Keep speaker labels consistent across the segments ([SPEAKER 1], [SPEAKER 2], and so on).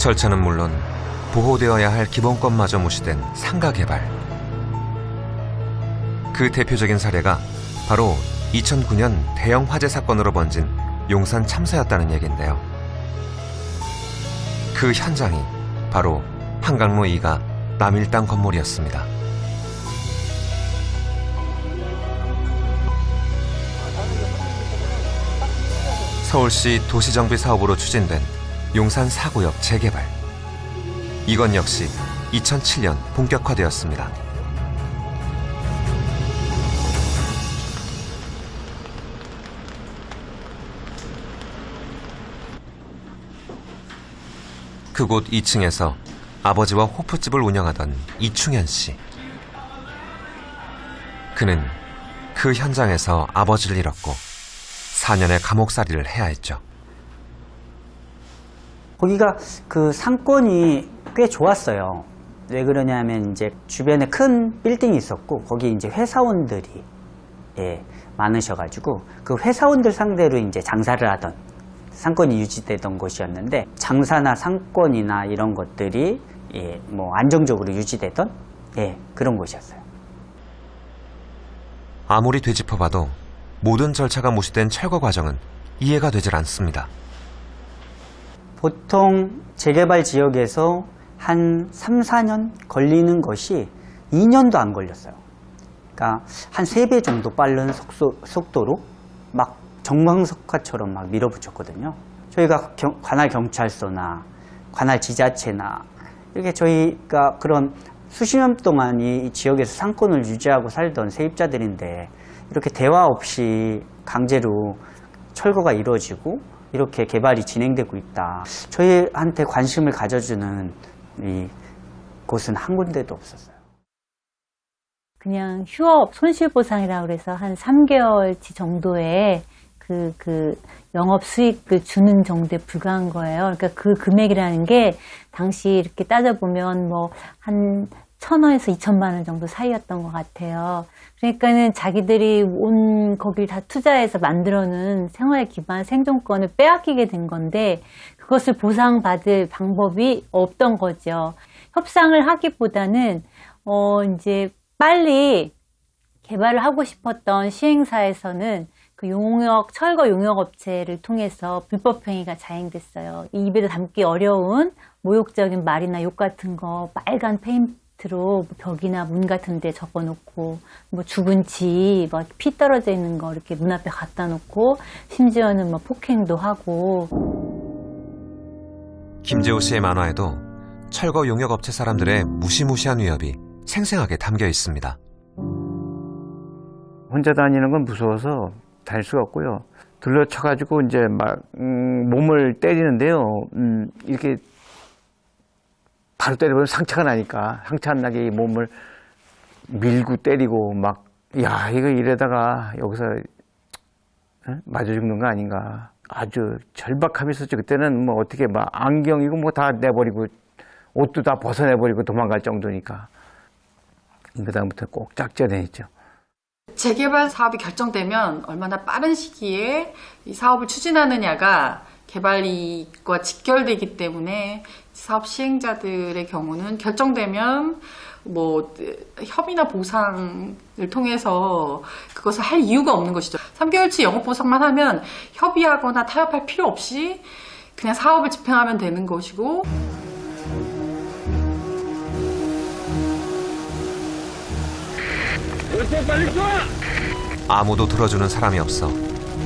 [SPEAKER 1] 절차는 물론 보호되어야 할 기본권마저 무시된 상가 개발. 그 대표적인 사례가 바로 2009년 대형 화재 사건으로 번진 용산 참사였다는 얘기인데요. 그 현장이 바로 한강로 2가 남일당 건물이었습니다. 서울시 도시정비 사업으로 추진된 용산 4구역 재개발. 이건 역시 2007년 본격화되었습니다. 그곳 2층에서 아버지와 호프집을 운영하던 이충현 씨. 그는 그 현장에서 아버지를 잃었고 4년의 감옥살이를 해야 했죠.
[SPEAKER 2] 거기가 그 상권이 꽤 좋았어요. 왜 그러냐면 이제 주변에 큰 빌딩이 있었고 거기 이제 회사원들이 많으셔가지고 그 회사원들 상대로 이제 장사를 하던 상권이 유지되던 곳이었는데 장사나 상권이나 이런 것들이 뭐 안정적으로 유지되던 그런 곳이었어요.
[SPEAKER 1] 아무리 되짚어봐도 모든 절차가 무시된 철거 과정은 이해가 되질 않습니다.
[SPEAKER 2] 보통 재개발 지역에서 한 3, 4년 걸리는 것이 2년도 안 걸렸어요. 그러니까 한 3배 정도 빠른 속도로 막 정광석화처럼 막 밀어붙였거든요. 저희가 관할 경찰서나 관할 지자체나 이렇게 저희가 그런 수십 년 동안 이 지역에서 상권을 유지하고 살던 세입자들인데 이렇게 대화 없이 강제로 철거가 이루어지고 이렇게 개발이 진행되고 있다. 저희한테 관심을 가져주는 이 곳은 한 군데도 없었어요.
[SPEAKER 3] 그냥 휴업 손실보상이라고 그래서 한 3개월치 정도의 그 영업 수익을 주는 정도에 불과한 거예요. 그러니까 그 금액이라는 게 당시 이렇게 따져보면 뭐 한 1,000원에서 2,000만 원 정도 사이였던 것 같아요. 그러니까는 자기들이 온 거길 다 투자해서 만들어놓은 생활 기반 생존권을 빼앗기게 된 건데 그것을 보상받을 방법이 없던 거죠. 협상을 하기보다는 이제 빨리 개발을 하고 싶었던 시행사에서는 그 철거 용역업체를 통해서 불법행위가 자행됐어요. 이 입에도 담기 어려운 모욕적인 말이나 욕 같은 거 빨간 페인트로 벽이나 문 같은 데 적어놓고 뭐 죽은 쥐, 뭐 피 떨어져 있는 거 이렇게 눈앞에 갖다 놓고 심지어는 뭐 폭행도 하고.
[SPEAKER 1] 김재호 씨의 만화에도 철거 용역업체 사람들의 무시무시한 위협이 생생하게 담겨 있습니다.
[SPEAKER 4] 혼자 다니는 건 무서워서 다닐 수가 없고요. 둘러쳐가지고 이제 막 몸을 때리는데요. 이렇게 바로 때려보면 상처가 나니까 상처 안 나게 이 몸을 밀고 때리고 막 야 이거 이러다가 여기서 맞아 죽는 거 아닌가. 아주 절박함이 있었죠. 그때는 뭐 어떻게 막 안경이고 뭐 다 내버리고 옷도 다 벗어내버리고 도망갈 정도니까. 그다음부터 꼭 짝지어 다녔죠.
[SPEAKER 5] 재개발 사업이 결정되면 얼마나 빠른 시기에 이 사업을 추진하느냐가 개발 이익과 직결되기 때문에 사업 시행자들의 경우는 결정되면 뭐 협의나 보상을 통해서 그것을 할 이유가 없는 것이죠. 3개월치 영업 보상만 하면 협의하거나 타협할 필요 없이 그냥 사업을 집행하면 되는 것이고.
[SPEAKER 1] 아무도 들어주는 사람이 없어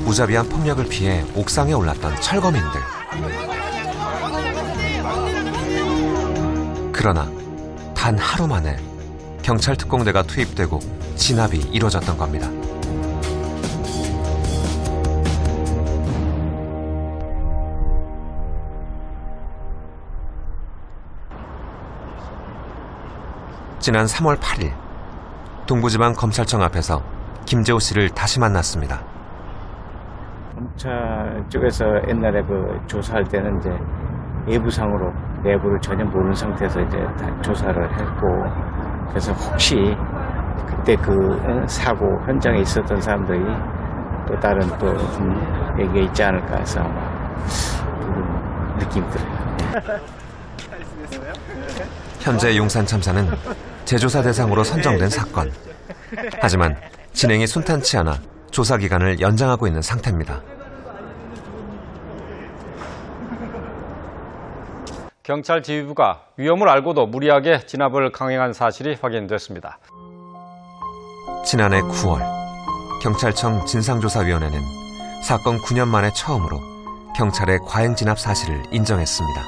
[SPEAKER 1] 무자비한 폭력을 피해 옥상에 올랐던 철거민들. 그러나 단 하루 만에 경찰 특공대가 투입되고 진압이 이루어졌던 겁니다. 지난 3월 8일 동부지방검찰청 앞에서 김재호 씨를 다시 만났습니다.
[SPEAKER 4] 검찰 쪽에서 옛날에 그 조사할 때는 이제 외부상으로 내부를 전혀 모르는 상태에서 이제 다 조사를 했고, 그래서 혹시 그때 그 사고 현장에 있었던 사람들이 또 다른 또 얘기가 있지 않을까 해서 그런 느낌이 들어요.
[SPEAKER 1] 현재 용산 참사는 재조사 대상으로 선정된 사건. 하지만 진행이 순탄치 않아 조사 기간을 연장하고 있는 상태입니다.
[SPEAKER 6] 경찰 지휘부가 위험을 알고도 무리하게 진압을 강행한 사실이 확인됐습니다.
[SPEAKER 1] 지난해 9월 경찰청 진상조사위원회는 사건 9년 만에 처음으로 경찰의 과잉 진압 사실을 인정했습니다.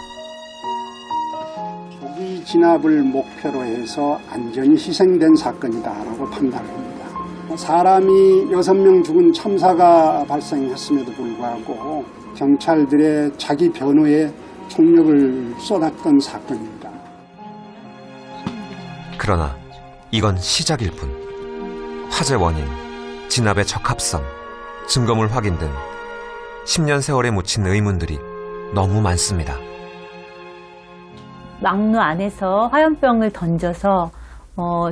[SPEAKER 7] 조기 진압을 목표로 해서 안전이 희생된 사건이다라고 판단합니다. 사람이 6명 죽은 참사가 발생했음에도 불구하고 경찰들의 자기 변호에 총력을 쏟았던 사건입니다.
[SPEAKER 1] 그러나 이건 시작일 뿐. 화재 원인, 진압의 적합성, 증거물 확인 등 10년 세월에 묻힌 의문들이 너무 많습니다.
[SPEAKER 3] 막루 안에서 화염병을 던져서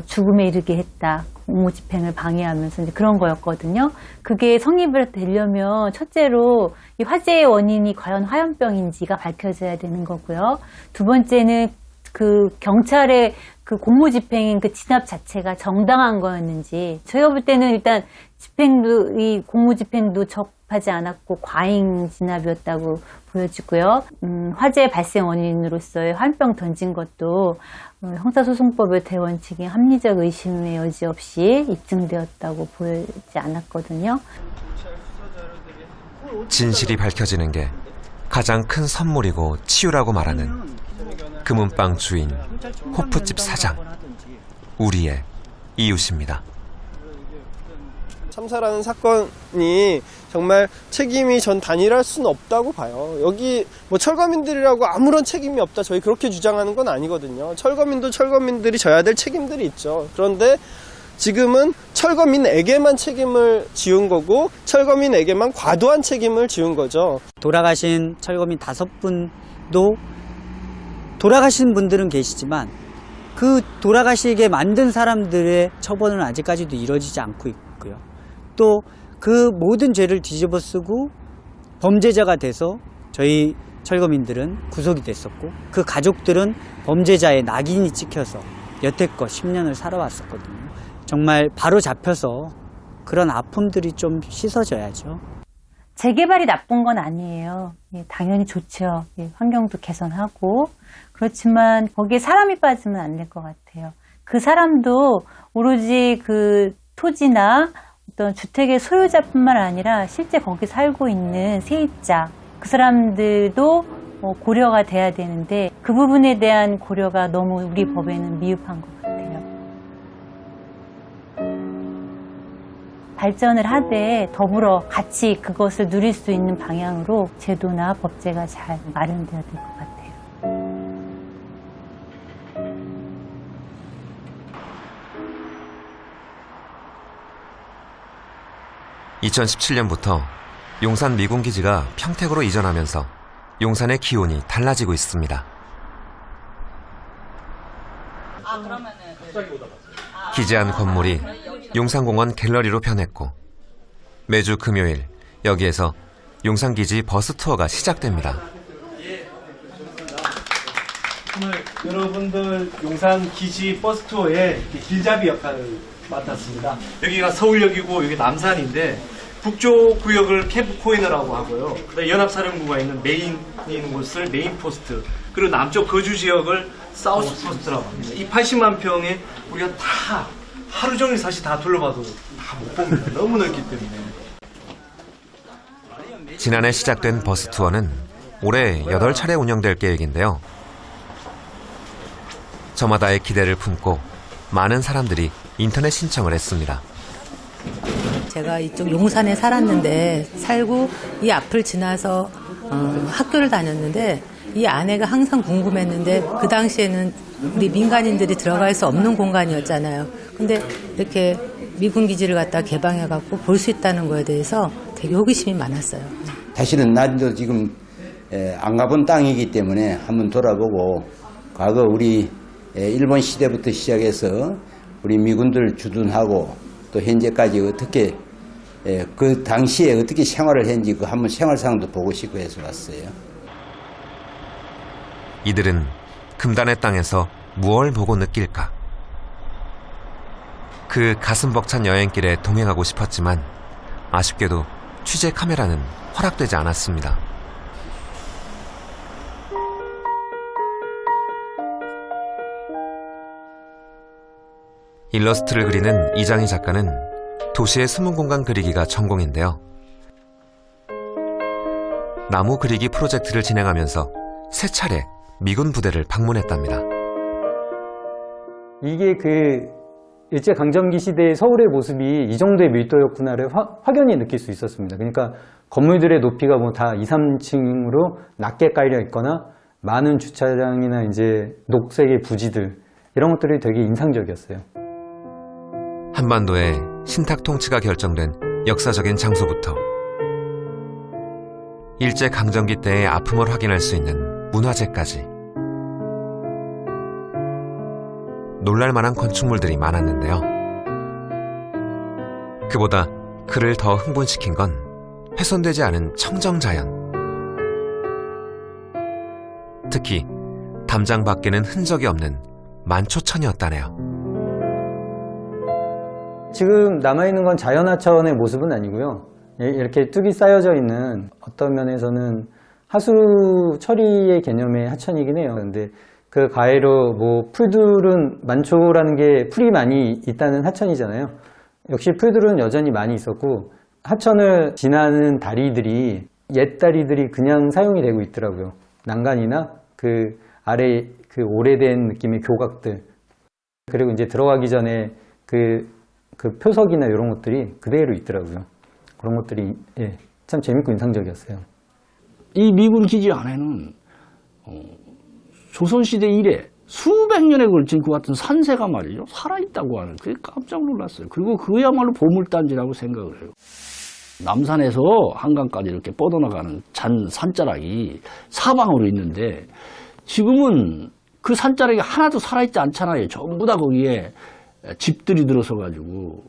[SPEAKER 3] 죽음에 이르게 했다. 공무집행을 방해하면서 이제 그런 거였거든요. 그게 성립을 되려면 첫째로 이 화재의 원인이 과연 화염병인지가 밝혀져야 되는 거고요. 두 번째는 그 경찰의 그 공무집행인 그 진압 자체가 정당한 거였는지, 저희가 볼 때는 일단 집행도, 이 공무집행도 적합하지 않았고 과잉 진압이었다고 보여지고요. 화재 발생 원인으로서의 화염병 던진 것도 형사소송법의 대원칙인 합리적 의심의 여지 없이 입증되었다고 보이지 않았거든요.
[SPEAKER 1] 진실이 밝혀지는 게 가장 큰 선물이고 치유라고 말하는 금은방 주인, 호프집 사장, 우리의 이웃입니다.
[SPEAKER 8] 참사라는 사건이 정말 책임이 전 단일할 수는 없다고 봐요. 여기 뭐 철거민들이라고 아무런 책임이 없다, 저희 그렇게 주장하는 건 아니거든요. 철거민도 철거민들이 져야 될 책임들이 있죠. 그런데 지금은 철거민에게만 책임을 지운 거고 철거민에게만 과도한 책임을 지운 거죠.
[SPEAKER 2] 돌아가신 철거민 5분도 돌아가신 분들은 계시지만 그 돌아가시게 만든 사람들의 처벌은 아직까지도 이루어지지 않고 있고요. 또 그 모든 죄를 뒤집어 쓰고 범죄자가 돼서 저희 철거민들은 구속이 됐었고 그 가족들은 범죄자의 낙인이 찍혀서 여태껏 10년을 살아왔었거든요. 정말 바로 잡혀서 그런 아픔들이 좀 씻어져야죠.
[SPEAKER 3] 재개발이 나쁜 건 아니에요. 예, 당연히 좋죠. 예, 환경도 개선하고. 그렇지만 거기에 사람이 빠지면 안 될 것 같아요. 그 사람도 오로지 그 토지나 어떤 주택의 소유자뿐만 아니라 실제 거기 살고 있는 세입자, 그 사람들도 고려가 돼야 되는데 그 부분에 대한 고려가 너무 우리 법에는 미흡한 것 같아요. 발전을 하되 더불어 같이 그것을 누릴 수 있는 방향으로 제도나 법제가 잘 마련되어야 될 것 같아요.
[SPEAKER 1] 2017년부터 용산 미군기지가 평택으로 이전하면서 용산의 기온이 달라지고 있습니다. 기지 안 건물이 용산공원 갤러리로 변했고 매주 금요일 여기에서 용산기지 버스 투어가 시작됩니다.
[SPEAKER 9] 오늘 여러분들 용산 기지 버스 투어의 길잡이 역할을 맡았습니다. 여기가 서울역이고 여기 남산인데 북쪽 구역을 캠프 코이너라고 하고요. 그다음에 연합사령부가 있는 메인인 곳을 메인 포스트, 그리고 남쪽 거주 지역을 사우스 포스트라고 합니다. 이 80만 평에 우리가 다 하루 종일 사실 다 둘러봐도 다 못 봅니다. 너무 넓기 때문에.
[SPEAKER 1] 지난해 시작된 버스 투어는 올해 8차례 운영될 계획인데요. 저마다의 기대를 품고 많은 사람들이 인터넷 신청을 했습니다.
[SPEAKER 10] 제가 이쪽 용산에 살고 이 앞을 지나서 학교를 다녔는데 이 안에가 항상 궁금했는데 그 당시에는 우리 민간인들이 들어갈 수 없는 공간이었잖아요. 근데 이렇게 미군 기지를 갖다 개방해갖고 볼 수 있다는 거에 대해서 되게 호기심이 많았어요.
[SPEAKER 11] 사실은 나도 지금 안 가본 땅이기 때문에 한번 돌아보고 과거 우리 일본 시대부터 시작해서 우리 미군들 주둔하고 또 현재까지 어떻게 그 당시에 어떻게 생활을 했는지 그 한번 생활상도 보고 싶고 해서 왔어요.
[SPEAKER 1] 이들은 금단의 땅에서 무얼 보고 느낄까? 그 가슴 벅찬 여행길에 동행하고 싶었지만 아쉽게도 취재 카메라는 허락되지 않았습니다. 일러스트를 그리는 이장희 작가는 도시의 숨은 공간 그리기가 전공인데요. 나무 그리기 프로젝트를 진행하면서 3차례 미군 부대를 방문했답니다.
[SPEAKER 2] 이게 그 일제강점기 시대의 서울의 모습이 이 정도의 밀도였구나를 확연히 느낄 수 있었습니다. 그러니까 건물들의 높이가 뭐 다 2, 3층으로 낮게 깔려 있거나 많은 주차장이나 이제 녹색의 부지들 이런 것들이 되게 인상적이었어요.
[SPEAKER 1] 한반도의 신탁 통치가 결정된 역사적인 장소부터 일제강점기 때의 아픔을 확인할 수 있는 문화재까지 놀랄만한 건축물들이 많았는데요. 그보다 그를 더 흥분시킨 건 훼손되지 않은 청정자연. 특히 담장 밖에는 흔적이 없는 만초천이었다네요.
[SPEAKER 2] 지금 남아있는 건 자연하천의 모습은 아니고요. 이렇게 뚝이 쌓여져 있는 어떤 면에서는 하수 처리의 개념의 하천이긴 해요. 근데 그 가해로 뭐 풀들은 만초라는 게 풀이 많이 있다는 하천이잖아요. 역시 풀들은 여전히 많이 있었고 하천을 지나는 다리들이 옛 다리들이 그냥 사용이 되고 있더라고요. 난간이나 그 아래 그 오래된 느낌의 교각들 그리고 이제 들어가기 전에 그 표석이나 이런 것들이 그대로 있더라고요. 그런 것들이 참 재밌고 인상적이었어요.
[SPEAKER 12] 이 미군 기지 안에는 조선시대 이래 수백 년에 걸친 그 같은 산세가 말이죠. 살아있다고 하는 그게 깜짝 놀랐어요. 그리고 그야말로 보물단지라고 생각을 해요. 남산에서 한강까지 이렇게 뻗어나가는 산자락이 사방으로 있는데 지금은 그 산자락이 하나도 살아있지 않잖아요. 전부 다 거기에 집들이 들어서 가지고.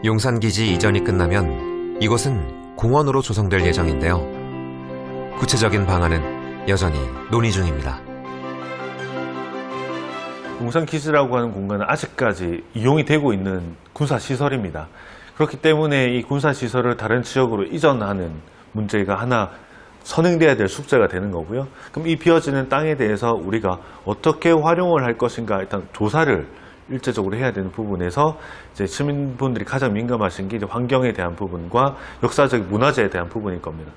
[SPEAKER 1] 용산기지 이전이 끝나면 이곳은 공원으로 조성될 예정인데요. 구체적인 방안은 여전히 논의 중입니다.
[SPEAKER 9] 용산기지라고 하는 공간은 아직까지 이용이 되고 있는 군사시설입니다. 그렇기 때문에 이 군사시설을 다른 지역으로 이전하는 문제가 하나 선행돼야 될 숙제가 되는 거고요. 그럼 이 비어지는 땅에 대해서 우리가 어떻게 활용을 할 것인가 일단 조사를 일제적으로 해야 되는 부분에서 이제 시민분들이 가장 민감하신 게 이제 환경에 대한 부분과 역사적 문화재에 대한 부분일 겁니다.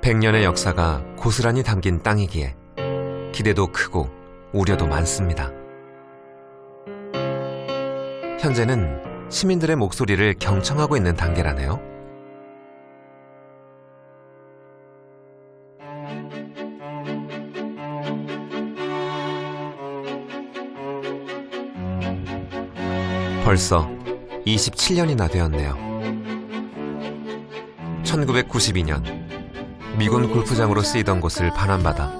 [SPEAKER 1] 100년의 역사가 고스란히 담긴 땅이기에 기대도 크고 우려도 많습니다. 현재는 시민들의 목소리를 경청하고 있는 단계라네요. 벌써 27년이나 되었네요. 1992년 미군 골프장으로 쓰이던 곳을 반환받아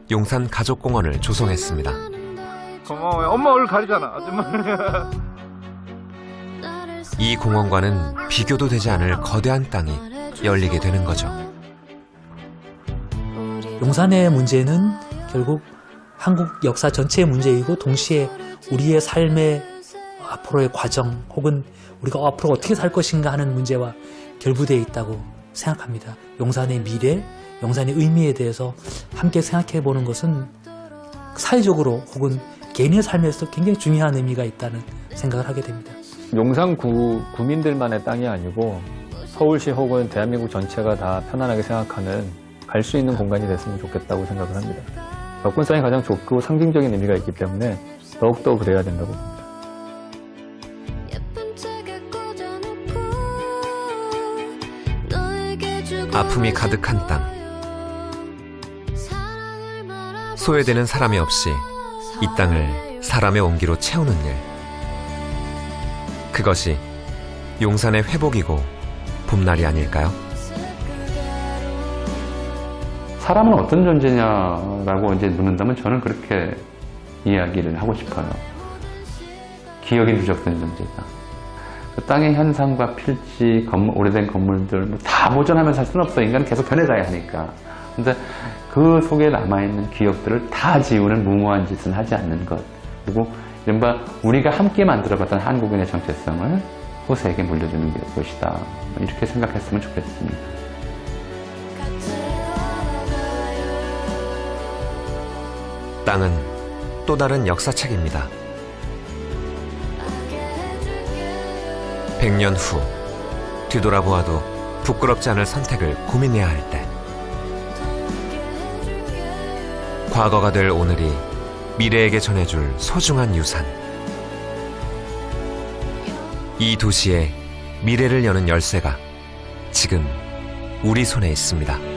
[SPEAKER 1] 용산 가족공원을 조성했습니다.
[SPEAKER 4] 고마워요. 엄마 얼굴 가리잖아. 아줌마.
[SPEAKER 1] 이 공원과는 비교도 되지 않을 거대한 땅이 열리게 되는 거죠.
[SPEAKER 13] 용산의 문제는 결국 한국 역사 전체의 문제이고 동시에 우리의 삶의 앞으로의 과정 혹은 우리가 앞으로 어떻게 살 것인가 하는 문제와 결부되어 있다고 생각합니다. 용산의 미래, 용산의 의미에 대해서 함께 생각해 보는 것은 사회적으로 혹은 개인의 삶에서 굉장히 중요한 의미가 있다는 생각을 하게 됩니다.
[SPEAKER 14] 용산구 구민들만의 땅이 아니고 서울시 혹은 대한민국 전체가 다 편안하게 생각하는 갈 수 있는 공간이 됐으면 좋겠다고 생각을 합니다. 접근성이 가장 좋고 상징적인 의미가 있기 때문에 더욱더 그래야 된다고 봅니다.
[SPEAKER 1] 아픔이 가득한 땅. 소외되는 사람이 없이 이 땅을 사람의 온기로 채우는 일. 그것이 용산의 회복이고 봄날이 아닐까요?
[SPEAKER 14] 사람은 어떤 존재냐라고 이제 묻는다면 저는 그렇게 이야기를 하고 싶어요. 기억이 누적된 존재다. 그 땅의 현상과 필지, 오래된 건물들 다 보존하면서 살 수는 없어. 인간은 계속 변해가야 하니까.
[SPEAKER 15] 근데 그 속에 남아있는 기억들을 다 지우는 무모한 짓은 하지 않는 것. 그리고 이른바 우리가 함께 만들어갔던 한국인의 정체성을 후세에게 물려주는 것이다. 이렇게 생각했으면 좋겠습니다.
[SPEAKER 1] 땅은 또 다른 역사책입니다. 100년 후 뒤돌아보아도 부끄럽지 않을 선택을 고민해야 할 때, 과거가 될 오늘이 미래에게 전해줄 소중한 유산. 이 도시의 미래를 여는 열쇠가 지금 우리 손에 있습니다.